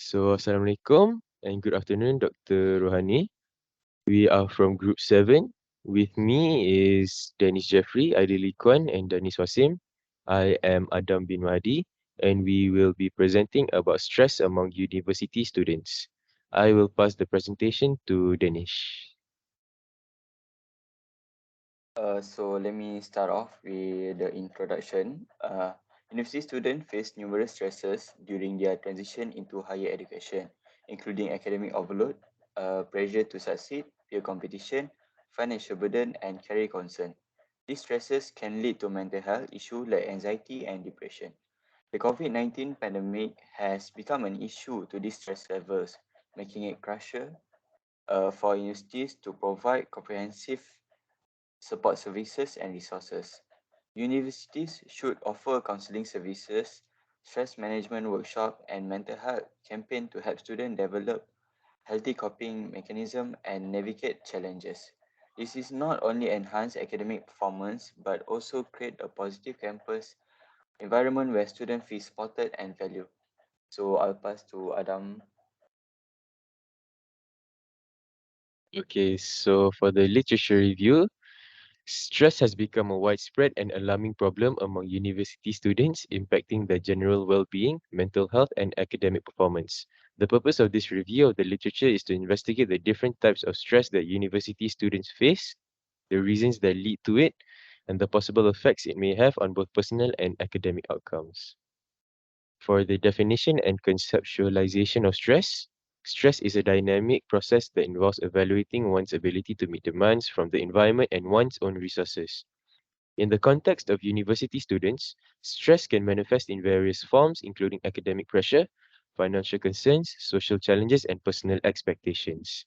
Assalamualaikum and good afternoon, Dr. Rohani. We are from Group 7. With me is Dennis Jeffrey, Aidili Kwan, and Danis Wasim. I am Adam bin Mahdi, and we will be presenting about stress among university students. I will pass the presentation to Danish. So let me start off with the introduction. University students face numerous stresses during their transition into higher education, including academic overload, pressure to succeed, peer competition, financial burden, and career concern. These stresses can lead to mental health issues like anxiety and depression. The COVID-19 pandemic has become an issue to these stress levels, making it crucial for universities to provide comprehensive support services and resources. Universities should offer counseling services, stress management workshop, and mental health campaign to help students develop healthy coping mechanism and navigate challenges. This is not only enhance academic performance but also create a positive campus environment where students feel supported and valued. So I'll pass to Adam. Okay, so for the literature review, stress has become a widespread and alarming problem among university students, impacting their general well-being, mental health, and academic performance. The purpose of this review of the literature is to investigate the different types of stress that university students face, the reasons that lead to it, and the possible effects it may have on both personal and academic outcomes. For the definition and conceptualization of stress, stress is a dynamic process that involves evaluating one's ability to meet demands from the environment and one's own resources. In the context of university students, stress can manifest in various forms, including academic pressure, financial concerns, social challenges, and personal expectations.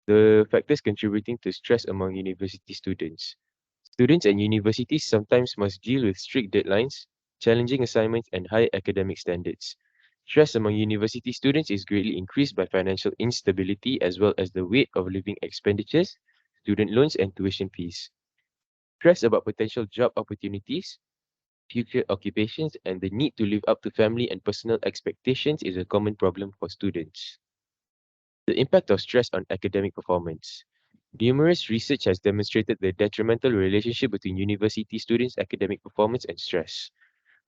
The factors contributing to stress among university students. Students and universities sometimes must deal with strict deadlines, challenging assignments, and high academic standards. Stress among university students is greatly increased by financial instability as well as the weight of living expenditures, student loans, and tuition fees. Stress about potential job opportunities, future occupations, and the need to live up to family and personal expectations is a common problem for students. The impact of stress on academic performance. Numerous research has demonstrated the detrimental relationship between university students' academic performance and stress.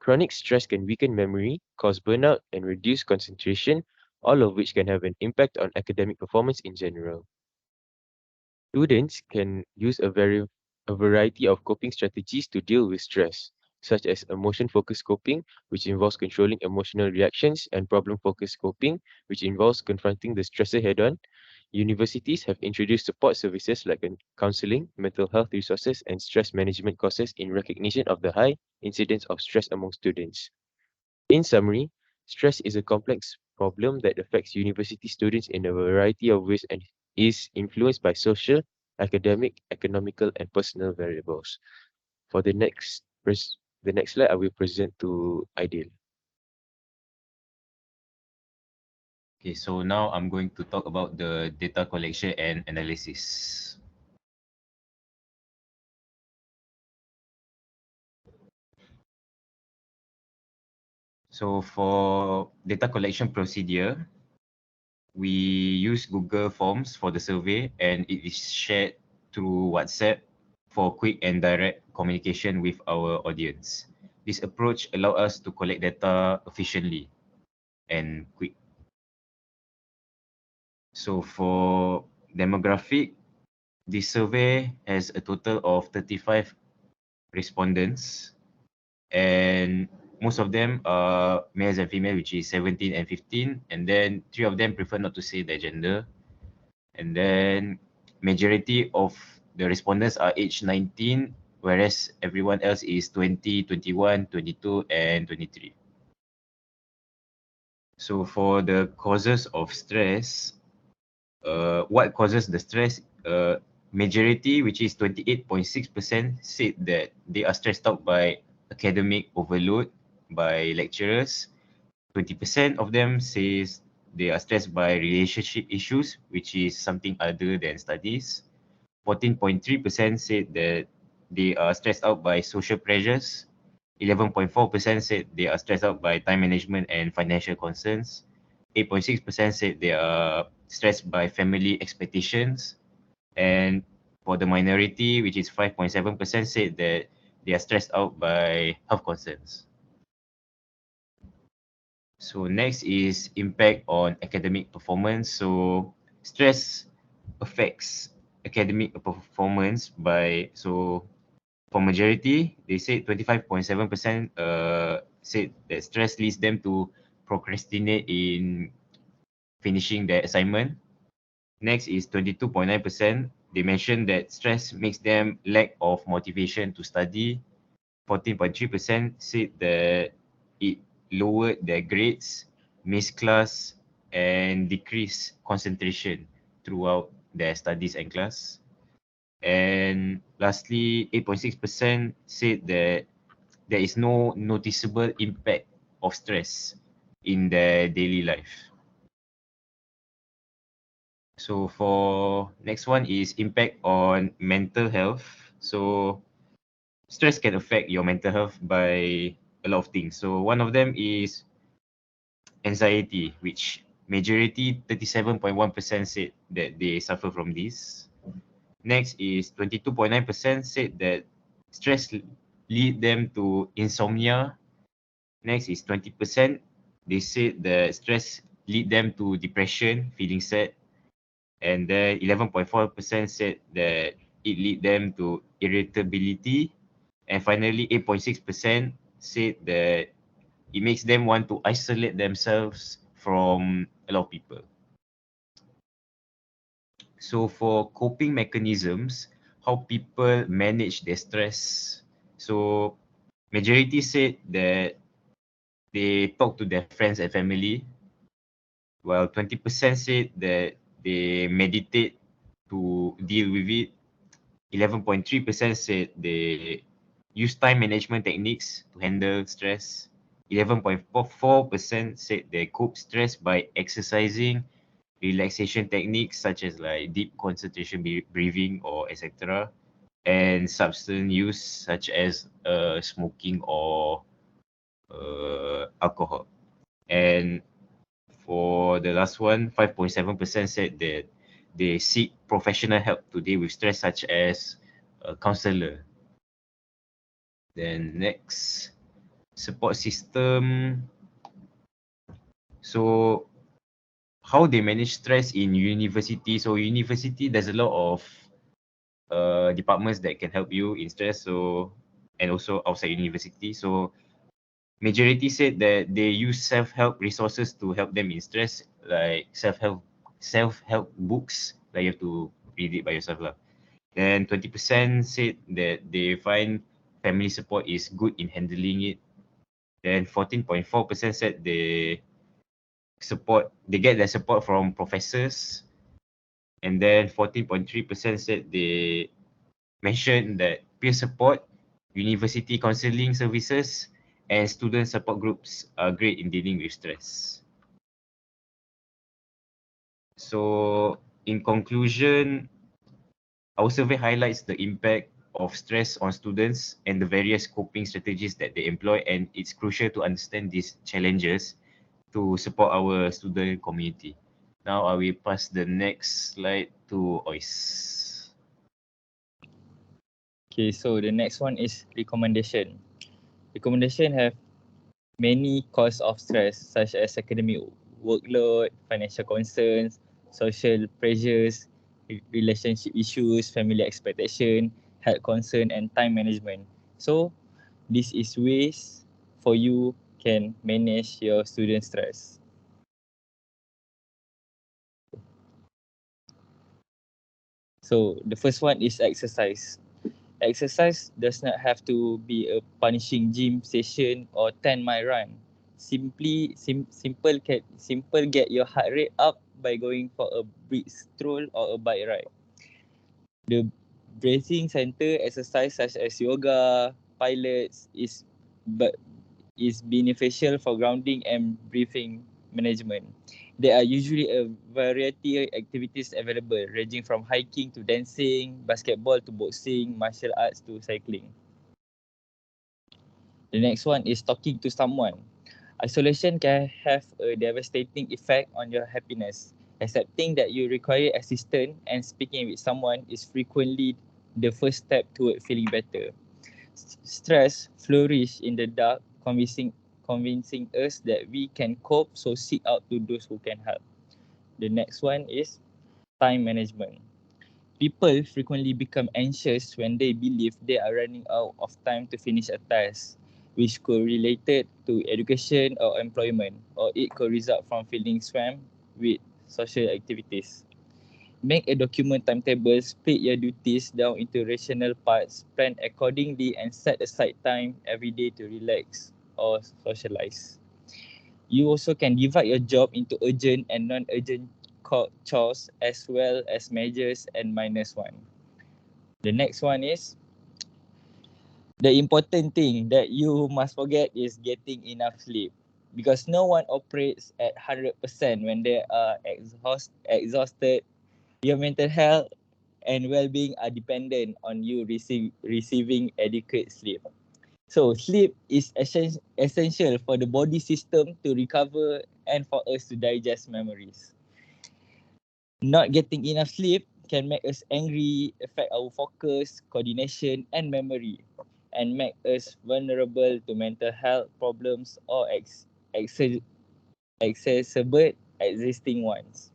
Chronic stress can weaken memory, cause burnout, and reduce concentration, all of which can have an impact on academic performance in general. Students can use a variety of coping strategies to deal with stress, such as emotion-focused coping, which involves controlling emotional reactions, and problem-focused coping, which involves confronting the stressor head-on. Universities have introduced support services like counseling, mental health resources, and stress management courses in recognition of the high incidence of stress among students. In summary, stress is a complex problem that affects university students in a variety of ways and is influenced by social, academic, economical, and personal variables. For the next slide, I will present to Ideal. Okay, so now I'm going to talk about the data collection and analysis. So for data collection procedure, we use Google Forms for the survey and it is shared through WhatsApp for quick and direct communication with our audience. This approach allows us to collect data efficiently and quick. So for demographic, this survey has a total of 35 respondents and most of them are males and female, which is 17 and 15, and then 3 of them prefer not to say their gender, and then majority of the respondents are age 19, whereas everyone else is 20, 21, 22, and 23. So for the causes of stress, what causes the stress? Majority, which is 28.6%, said that they are stressed out by academic overload by lecturers. 20% of them says they are stressed by relationship issues, which is something other than studies. 14.3% said that they are stressed out by social pressures. 11.4% said they are stressed out by time management and financial concerns. 8.6% said they are stressed by family expectations. And for the minority, which is 5.7%, said that they are stressed out by health concerns. So next is impact on academic performance. So stress affects academic performance by, so for majority, they said 25.7% said that stress leads them to procrastinate in finishing their assignment. Next is 22.9%. They mentioned that stress makes them lack of motivation to study. 14.3% said that it lowered their grades, missed class, and decreased concentration throughout their studies and class. And lastly, 8.6% said that there is no noticeable impact of stress in their daily life. So for next one is impact on mental health. So stress can affect your mental health by a lot of things. So one of them is anxiety, which majority 37.1% said that they suffer from this. Next is 22.9% said that stress lead them to insomnia. Next is 20%. They said that stress lead them to depression, feeling sad. And then 11.4% said that it lead them to irritability. And finally, 8.6% said that it makes them want to isolate themselves from a lot of people. So for coping mechanisms, how people manage their stress. So majority said that they talk to their friends and family, while 20% said that they meditate to deal with it. 11.3% said they use time management techniques to handle stress. 11.4% said they cope stress by exercising, relaxation techniques such as like deep concentration breathing or etc. And substance use such as smoking or alcohol. And for the last one, 5.7% said that they seek professional help to deal with stress such as a counselor. Then next, support system. So how they manage stress in university. So university, there's a lot of departments that can help you in stress. So, and also outside university. So majority said that they use self-help resources to help them in stress, like self-help books, like you have to read it by yourself lah. Then 20% said that they find family support is good in handling it. Then 14.4% said they get their support from professors. And then 14.3% said they mentioned that peer support, university counseling services, and student support groups are great in dealing with stress. So in conclusion, our survey highlights the impact of stress on students and the various coping strategies that they employ, and it's crucial to understand these challenges to support our student community. Now I will pass the next slide to Ois. Okay, so the next one is recommendation. Recommendation have many cause of stress such as academic workload, financial concerns, social pressures, relationship issues, family expectation, health concern, and time management. So this is ways for you can manage your student stress. So the first one is exercise. Exercise does not have to be a punishing gym session or 10-mile run. Simple get your heart rate up by going for a brisk stroll or a bike ride. The breathing center exercise such as yoga, pilates is beneficial for grounding and breathing management. There are usually a variety of activities available, ranging from hiking to dancing, basketball to boxing, martial arts to cycling. The next one is talking to someone. Isolation can have a devastating effect on your happiness. Accepting that you require assistance and speaking with someone is frequently the first step toward feeling better. Stress flourishes in the dark, convincing us that we can cope, so seek out to those who can help. The next one is time management. People frequently become anxious when they believe they are running out of time to finish a task, which could relate to education or employment, or it could result from feeling swamped with social activities. Make a document timetable, split your duties down into rational parts, plan accordingly, and set aside time every day to relax or socialize. You also can divide your job into urgent and non-urgent chores as well as majors and minors one. The next one is the important thing that you must forget is getting enough sleep because no one operates at 100% when they are exhausted. Your mental health and well-being are dependent on you receiving adequate sleep. So sleep is essential for the body system to recover and for us to digest memories. Not getting enough sleep can make us angry, affect our focus, coordination, and memory, and make us vulnerable to mental health problems or exacerbate existing ones.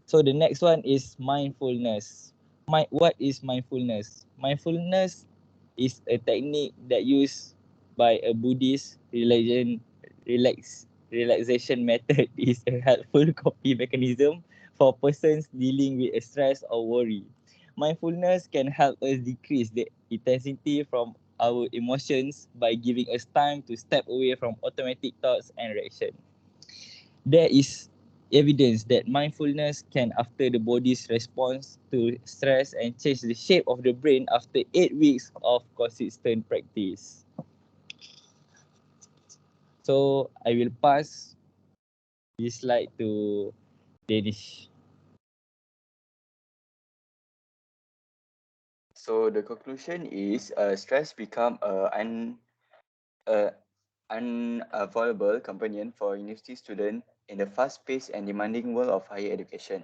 So the next one is mindfulness. What is mindfulness? Mindfulness is a technique that used by a Buddhist relaxation method is a helpful coping mechanism for persons dealing with stress or worry. Mindfulness can help us decrease the intensity from our emotions by giving us time to step away from automatic thoughts and reaction. There is evidence that mindfulness can alter the body's response to stress and change the shape of the brain after 8 weeks of consistent practice. So I will pass this slide to Danish. So the conclusion is stress become a unavoidable companion for university students in the fast-paced and demanding world of higher education.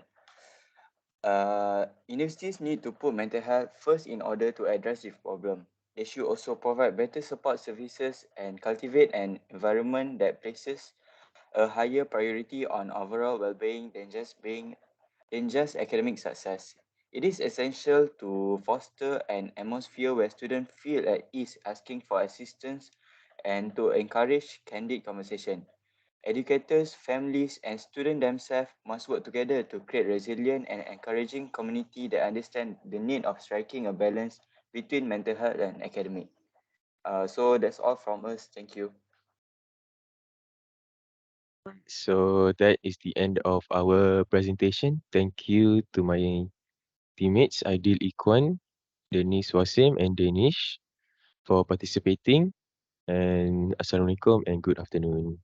Universities need to put mental health first in order to address this problem. They should also provide better support services and cultivate an environment that places a higher priority on overall well-being than just academic success. It is essential to foster an atmosphere where students feel at ease asking for assistance and to encourage candid conversation. Educators, families, and students themselves must work together to create resilient and encouraging community that understand the need of striking a balance between mental health and academic. So that's all from us. Thank you. So that is the end of our presentation. Thank you to my teammates Aidil Ikwan, Denise Wasim, and Danish for participating. And Assalamualaikum and good afternoon.